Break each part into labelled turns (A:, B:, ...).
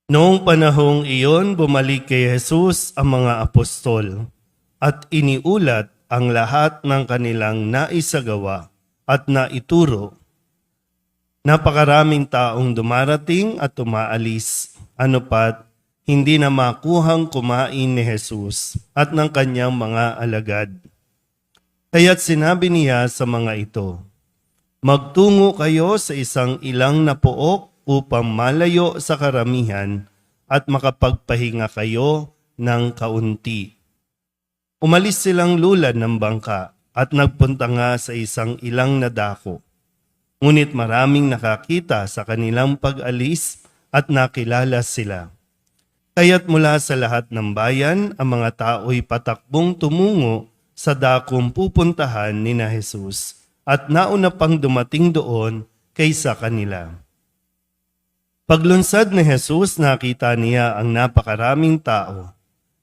A: Noong panahong iyon, bumalik kay Jesus ang mga apostol at iniulat ang lahat ng kanilang naisagawa at naituro. Napakaraming taong dumarating at umaalis, ano pat hindi na makuhang kumain ni Jesus at ng kanyang mga alagad. Kaya't sinabi niya sa mga ito, "Magtungo kayo sa isang ilang na pook upang malayo sa karamihan at makapagpahinga kayo ng kaunti." Umalis silang lulad ng bangka at nagpunta nga sa isang ilang na dako. Ngunit maraming nakakita sa kanilang pag-alis at nakilala sila. Kaya't mula sa lahat ng bayan, ang mga tao'y patakbong tumungo sa dakong pupuntahan ni na Jesus at nauna pang dumating doon kaysa kanila. Paglunsad ni Jesus, nakita niya ang napakaraming tao.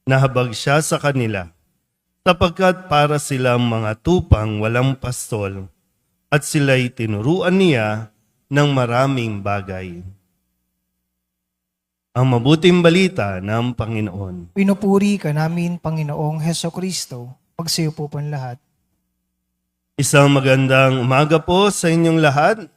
A: Nahabag siya sa kanila, sapagkat para silang mga tupang walang pastol, at sila'y tinuruan niya ng maraming bagay. Ang mabuting balita ng Panginoon.
B: Pinupuri ka namin, Panginoong Hesukristo. Pagsiyo po lahat.
A: Isang magandang umaga po sa inyong lahat.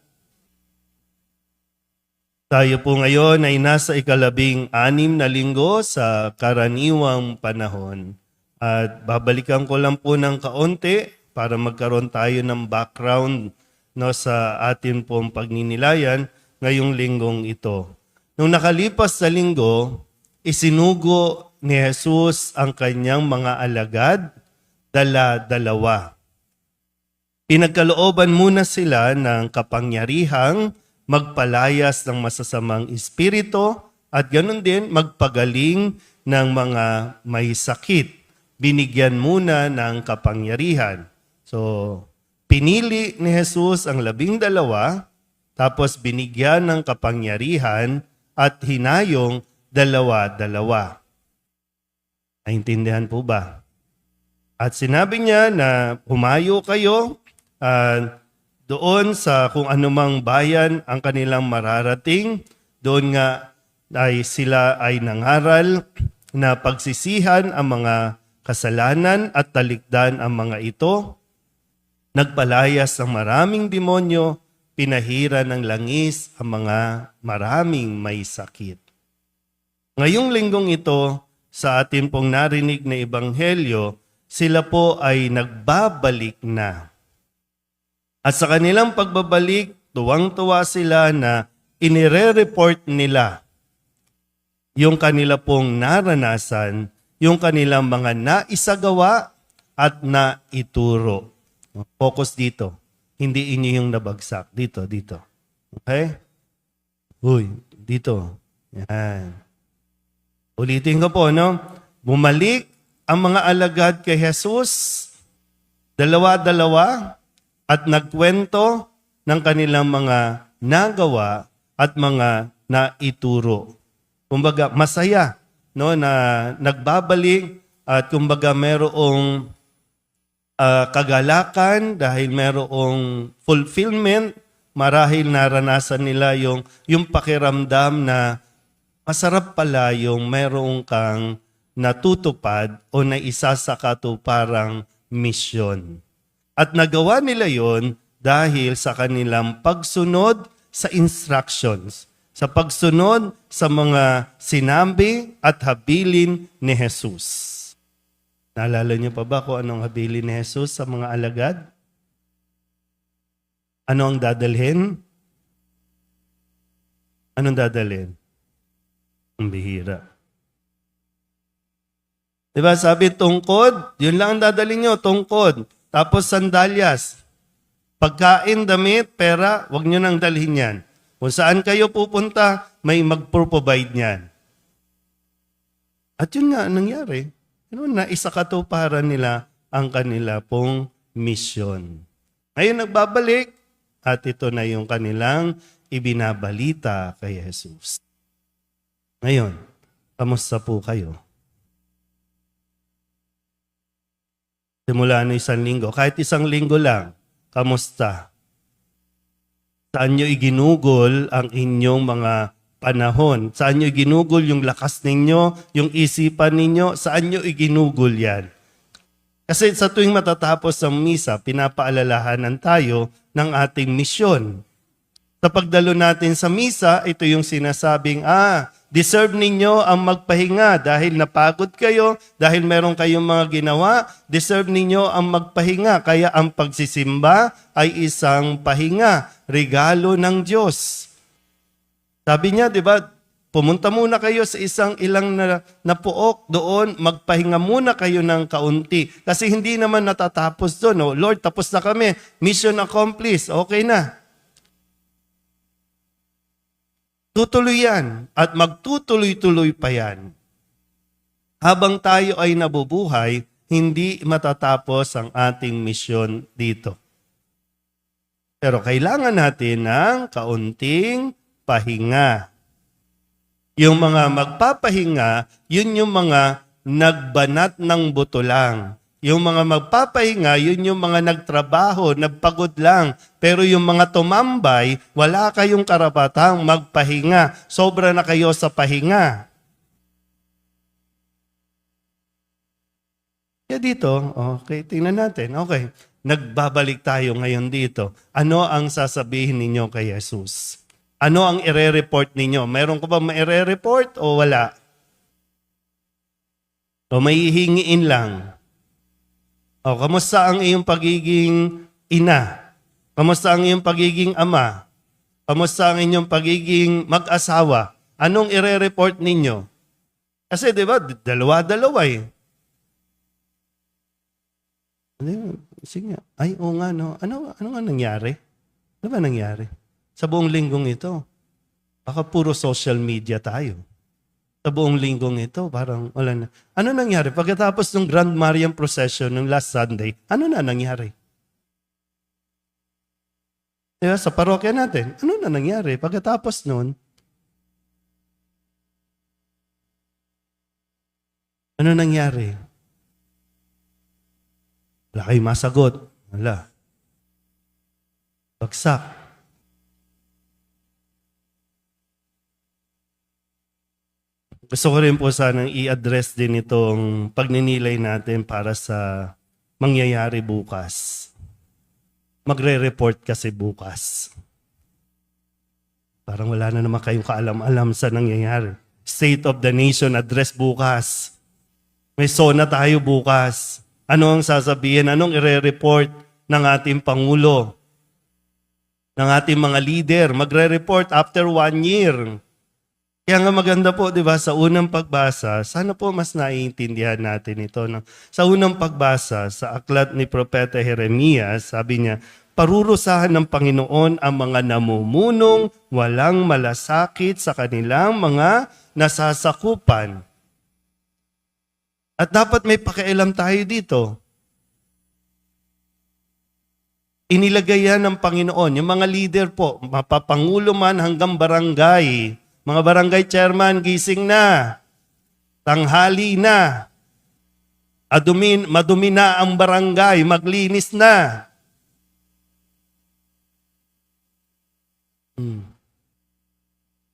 A: Tayo po ngayon ay nasa 12 na linggo sa karaniwang panahon. At babalikan ko lang po ng kaunti para magkaroon tayo ng background sa atin pong pagninilayan ngayong linggong ito. Nung nakalipas na linggo, isinugo ni Jesus ang kanyang mga alagad, dala-dalawa. Pinagkalooban muna sila ng kapangyarihang magpalayas ng masasamang espiritu at ganun din magpagaling ng mga may sakit. Binigyan muna ng kapangyarihan. So, pinili ni Jesus ang 12, tapos binigyan ng kapangyarihan at hinayong 2-2. Naintindihan po ba? At sinabi niya na humayo kayo doon sa kung anumang bayan ang kanilang mararating. Doon nga ay sila ay nangaral na pagsisihan ang mga kasalanan at talikdan ang mga ito. Nagpalayas ng maraming demonyo, pinahira ng langis ang mga maraming may sakit. Ngayong linggong ito, sa atin pong narinig na ebanghelyo, sila po ay nagbabalik na. At sa kanilang pagbabalik, tuwang-tuwa sila na inire-report nila yung kanila pong naranasan, yung kanilang mga naisagawa at naituro. Focus dito. Hindi inyo yung nabagsak. Dito. Okay? Uy, dito. Yan. Ulitin ko po, no? Bumalik ang mga alagad kay Jesus, 2-2, at nagkwento ng kanilang mga nagawa at mga naituro. Kumbaga, masaya, no, na nagbabalik at kumbaga merong kagalakan dahil merong fulfillment. Marahil naranasan nila yung pakiramdam na masarap pala yung merong kang natutupad o naisa sa katuparang misyon. At nagawa nila yon dahil sa kanilang pagsunod sa instructions, sa pagsunod sa mga sinabi at habilin ni Jesus. Naalala niyo pa ba kung anong habilin ni Jesus sa mga alagad? Ano ang dadalhin? Anong dadalhin? Ang bihira. Diba sabi tungkod? Yun lang ang dadalhin niyo, tungkod. Tapos sandalyas. Pagkain, damit, pera, wag nyo nang dalhin yan. Kung saan kayo pupunta, may mag-provide niyan. At yun nga nangyari. Naisakatuparan nila ang kanila pong misyon. Ngayon nagbabalik at ito na yung kanilang ibinabalita kay Jesus. Ngayon, kamusta po kayo? Simula na 1 linggo. Kahit 1 linggo lang, kamusta? Saan nyo iginugol ang inyong mga panahon. Saan nyo ginugol yung lakas ninyo, yung isipan ninyo, saan nyo iginugol yan? Kasi sa tuwing matatapos ang misa, pinapaalalahanan tayo ng ating misyon. Sa pagdalo natin sa misa, ito yung sinasabing, deserve ninyo ang magpahinga dahil napagod kayo, dahil meron kayong mga ginawa, deserve ninyo ang magpahinga. Kaya ang pagsisimba ay isang pahinga, regalo ng Diyos. Sabi niya, di ba, pumunta muna kayo sa isang ilang na puok doon, magpahinga muna kayo ng kaunti. Kasi hindi naman natatapos doon. Oh, Lord, tapos na kami. Mission accomplished. Okay na. Tutuloy yan at magtutuloy-tuloy pa yan. Habang tayo ay nabubuhay, hindi matatapos ang ating misyon dito. Pero kailangan natin ng kaunting pahinga. Yung mga magpapahinga, yun yung mga nagbanat ng buto lang. Yung mga magpapahinga, yun yung mga nagtrabaho, nagpagod lang. Pero yung mga tumambay, wala kayong karapatang magpahinga. Sobra na kayo sa pahinga. Kaya dito, okay, tingnan natin. Okay, nagbabalik tayo ngayon dito. Ano ang sasabihin ninyo kay Jesus? Ano ang ire-report ninyo? Meron ko ba ma-ire-report o wala? O may hihingiin lang? O, kamusta ang iyong pagiging ina? Kamusta ang iyong pagiging ama? Kamusta ang inyong pagiging mag-asawa? Anong ire-report ninyo? Kasi di ba, dalawa-dalawa eh. Sige nga. Ay, oo nga, no. Ano nga nangyari? Ano ba nangyari? Sa buong linggong ito, baka puro social media tayo. Sa buong linggong ito, parang wala na. Ano nangyari? Pagkatapos ng Grand Marian Procession ng last Sunday, ano na nangyari? Diba, sa parokya natin, ano na nangyari? Pagkatapos nun, ano nangyari? Wala kayong masagot. Wala. Bagsak. Gusto ko rin po sanang i-address din itong pagninilay natin para sa mangyayari bukas. Magre-report kasi bukas. Parang wala na naman kayong kaalam-alam sa nangyayari. State of the Nation address bukas. May SONA tayo bukas. Ano ang sasabihin? Anong ire-report ng ating Pangulo? Ng ating mga leader? Magre-report after 1 year. Kaya nga maganda po, di ba, sa unang pagbasa, sana po mas naiintindihan natin ito. No? Sa unang pagbasa, sa aklat ni Propeta Jeremias, sabi niya, parurusahan ng Panginoon ang mga namumunong walang malasakit sa kanilang mga nasasakupan. At dapat may pakialam tayo dito. Inilagay yan ng Panginoon. Yung mga leader po, mapapangulo man hanggang barangay, mga barangay chairman, gising na. Tanghali na. Madumi na ang barangay, maglinis na.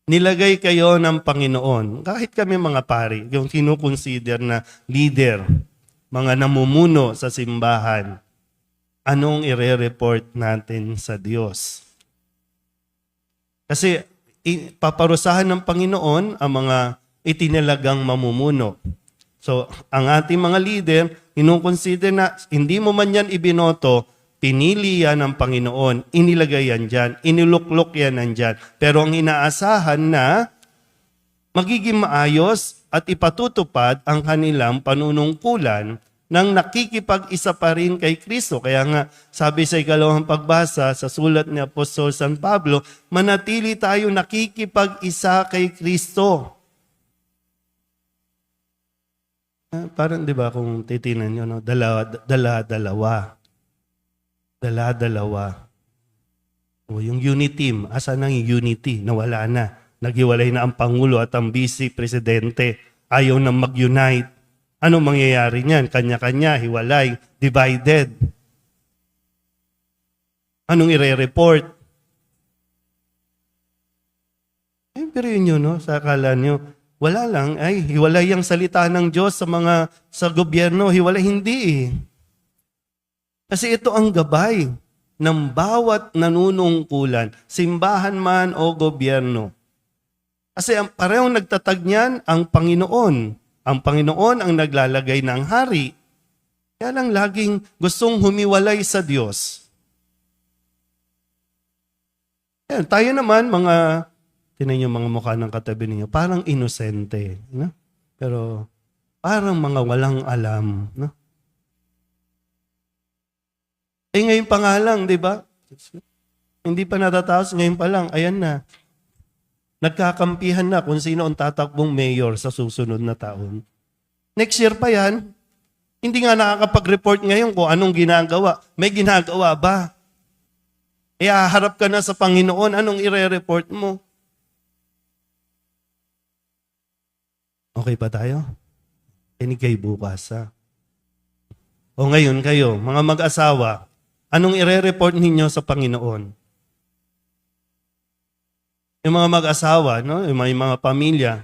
A: Nilagay kayo ng Panginoon. Kahit kami mga pari, yung sinukonsider na leader, mga namumuno sa simbahan, anong ire-report natin sa Diyos? Kasi paparusahan ng Panginoon ang mga itinalagang mamumuno. So, ang ating mga leader, inukonsider na hindi mo man yan ibinoto, pinili yan ng Panginoon, inilagay yan dyan, iniluklok yan nandyan. Pero ang inaasahan na magiging maayos at ipatutupad ang kanilang panunungkulan nang nakikipag-isa pa rin kay Kristo. Kaya nga, sabi sa ikalawang pagbasa sa sulat ni Apostol San Pablo, manatili tayo nakikipag-isa kay Kristo. Parang di ba kung titinan nyo, no? Dala-dalawa. O yung unity, asa nang unity? Nawala na. Naghiwalay na ang Pangulo at ang Vice Presidente. Ayaw na mag-unite. Anong mangyayari niyan? Kanya-kanya, hiwalay, divided. Anong ire-report? pero yun, no? Sa akala nyo, wala lang, ay, hiwalay ang salita ng Diyos sa gobyerno, hiwalay, hindi eh. Kasi ito ang gabay ng bawat nanunungkulan, simbahan man o gobyerno. Kasi parehong nagtatag niyan ang Panginoon. Ang Panginoon ang naglalagay ng hari. Kaya lang laging gustong humiwalay sa Diyos. Yan, tayo naman, tinan niyo mga mukha ng katabi ninyo, parang inosente. No? Pero parang mga walang alam. No? Ngayon pa nga lang, di ba? Hindi pa natatapos, ngayon pa lang, ayan na. Nagkakampihan na kung sino ang tatakbong mayor sa susunod na taon. Next year pa yan, hindi nga nakakapag-report ngayon kung anong ginagawa. May ginagawa ba? Harap ka na sa Panginoon, anong ire-report mo? Okay pa tayo? Kinig kayo bukas, ha? O ngayon kayo, mga mag-asawa, anong ire-report ninyo sa Panginoon? Yung mga mag-asawa, no? Yung mga pamilya,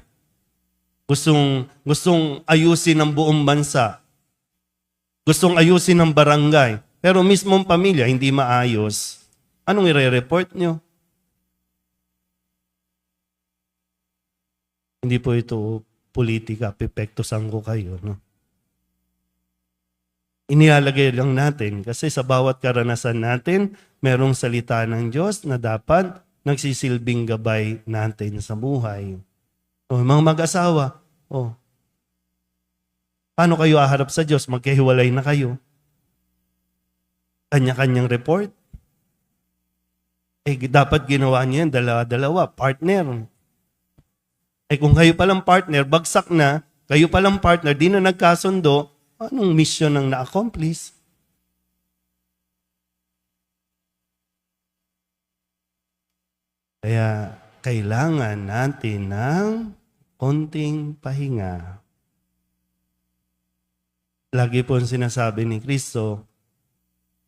A: gustong ayusin ng buong bansa. Gustong ayusin ng barangay. Pero mismong pamilya, hindi maayos. Anong ire-report nyo? Hindi po ito politika, pepektosan ko kayo. No? Inilalagay lang natin kasi sa bawat karanasan natin, merong salita ng Diyos na dapat nagsisilbing gabay natin sa buhay. O, mga mag-asawa, paano kayo aharap sa Diyos? Magkahiwalay na kayo. Kanya-kanyang report. Dapat ginawa niyo yan, dalawa-dalawa, partner. Kung kayo palang partner, bagsak na, kayo palang partner, di na nagkasundo, anong mission ang na-accomplish? Kaya kailangan natin ng konting pahinga. Lagi po sinasabi ni Kristo,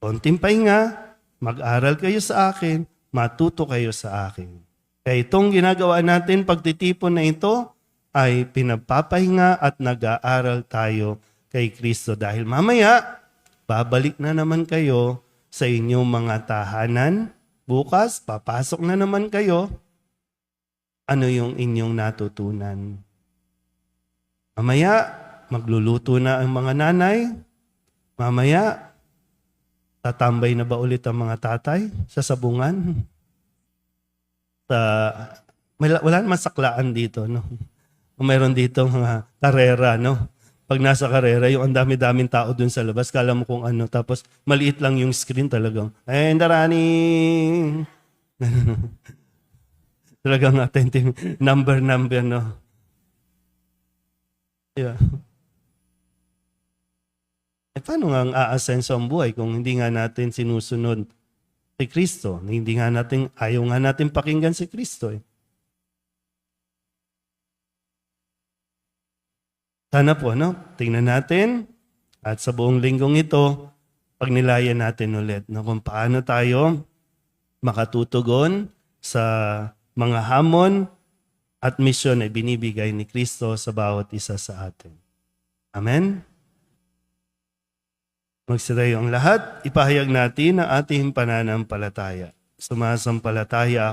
A: konting pahinga, mag-aral kayo sa akin, matuto kayo sa akin. Kaya itong ginagawa natin, pagtitipon na ito, ay pinagpapahinga at nag-aaral tayo kay Kristo. Dahil mamaya, babalik na naman kayo sa inyong mga tahanan. Bukas, papasok na naman kayo. Ano yung inyong natutunan? Mamaya, magluluto na ang mga nanay. Mamaya, tatambay na ba ulit ang mga tatay sa sabungan? Wala naman saklaan dito, no? Mayroon dito mga karera, no? Pag nasa karera, yung ang dami-daming tao dun sa labas, kala mo kung ano, tapos maliit lang yung screen talagang, darani! Talagang attentive, number, no? Yeah. Paano nga ang aasenso ang buhay kung hindi nga natin sinusunod si Kristo? Hindi nga natin, ayaw nga natin pakinggan si Kristo, Sana po, no? Tingnan natin at sa buong linggong ito, pagnilayan natin ulit kung paano tayo makatutugon sa mga hamon at misyon na binibigay ni Kristo sa bawat isa sa atin. Amen? Magsitayo ang lahat, ipahayag natin ang ating pananampalataya. Sumasampalataya